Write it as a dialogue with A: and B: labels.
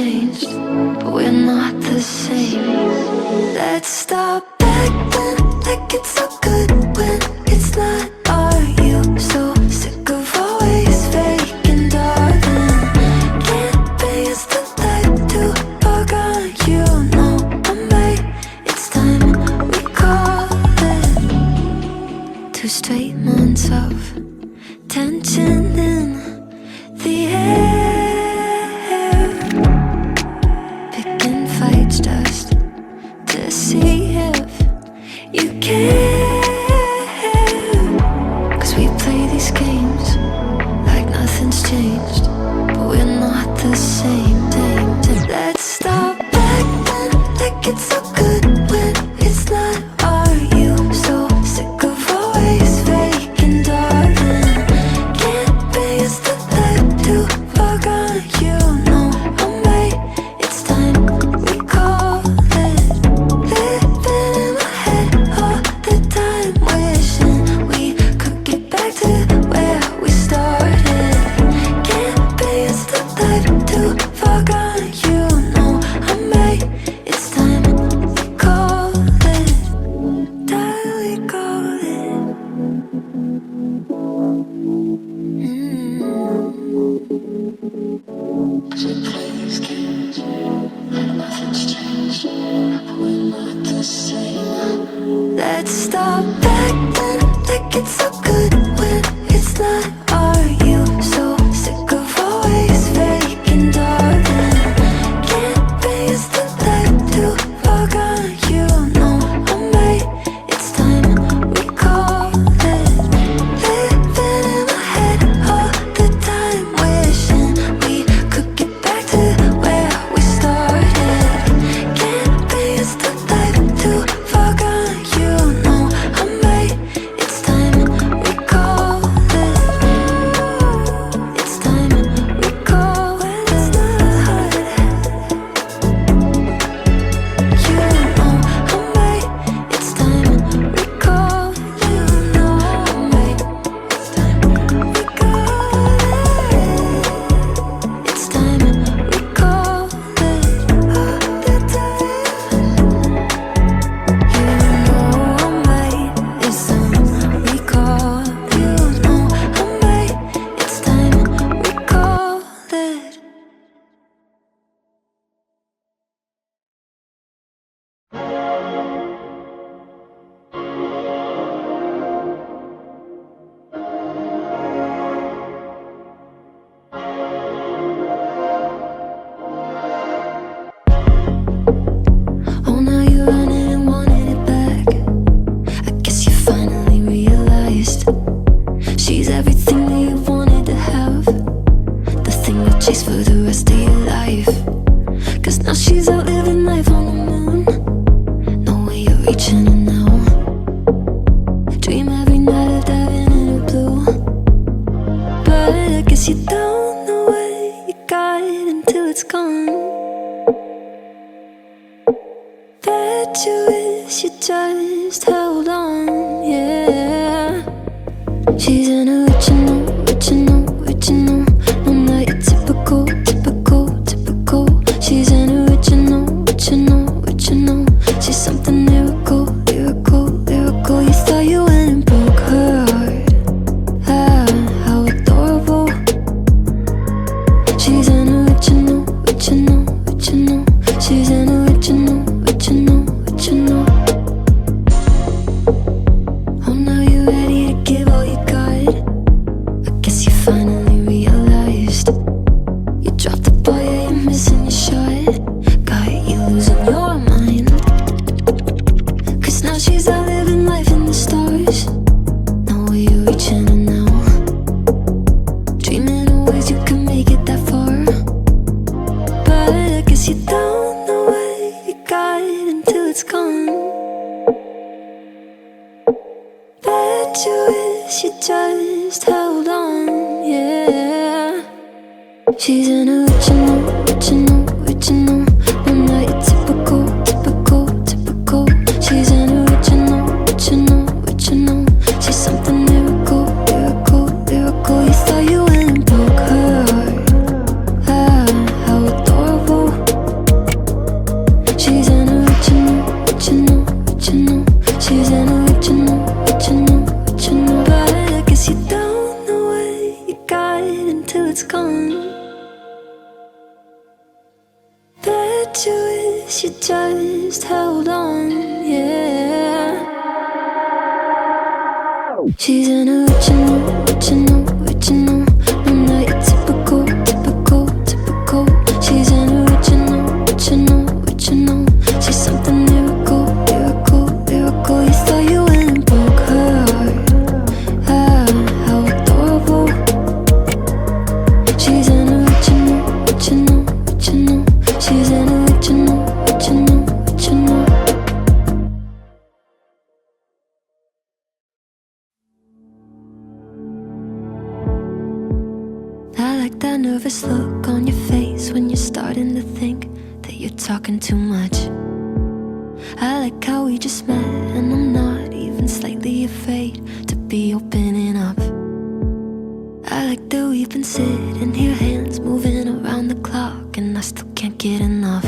A: changed, but we're not the same. Let's stop acting like it's so good when it's not. Are you so sick of always faking, darling? Can't be as the light to bug on. You know I'm right, it's time we call it. 2 straight months of tension in the air, picking fights just to see if you care. 'Cause we play these games like nothing's changed, but we're not the same. Let's stop acting like it's so good when it's not. Are you so sick of always faking, darling? Can't be as the light to bug on. You know I'm right, it's time we call it. Living in my head all the time, wishing we could get back to where we started. Can't be as the light to bug on. You know I'm right, it's time we call it. Time we call it. We play these games like nothing's changed, but we're not the same. Let's stop acting like it's so good when it's not. Are you so sick of always faking, darling? Can't be as the light to bug on. You know I'm right, it's time we call it. Living in my head all the time, wishing we could get back to where we started. Can't be as the light to bug on. You know I'm right, it's time we call it. It's time we call it. It's not hard. You know I'm right, it's time we call it. You know I'm right, it's time we call it. It's time we call it all the time. You know I'm right, it's time we call. You know I'm right, it's time we call it. Oh, now you're running and wanting it back. I guess you finally realized she's everything that you wanted to have, the thing you chase for the rest of your life. 'Cause now she's out living life on the moon. No way you're reaching her now. Dream every night of diving in her blue, but I guess you don't know what you got until it's gone. Bet you wish you just held on, yeah. She's an original, original, original. No, not your typical, typical, typical. She's an original, original, original. She's something lyrical, lyrical, lyrical. You thought you went and broke her heart. Ah, how adorable. She's an original, original, original. She's an original, original, original. Oh, now you're ready to give all you got. I guess you finally realized you dropped the ball, yeah, you're missing your shot. Got you losing your mind. 'Cause now she's out living life in the stars. No way you're reaching her now. Dreaming of ways you can make it that far, but I guess you don't know what you got until it's gone. Bet you wish you just held on, yeah. She's an original, original, original. No, not your typical, typical, typical. She's an original, original, original. She's something lyrical, lyrical, lyrical. You thought you went and broke her heart. Ah, how adorable. gone. Bet you wish you just held on, yeah. She's an original, original, original. No, not your typical, typical, typical. She's an original, original, original. She's something miracle, miracle, miracle. You thought you went and broke her heart. Ah, how adorable. She's an original, original, original. She's an original, original, original. I like that nervous look on your face when you're starting to think that you're talking too much. I like how we just met and I'm not even slightly afraid to be opening up. I like that we've been sitting here, hands moving around the clock, and I still can't get enough.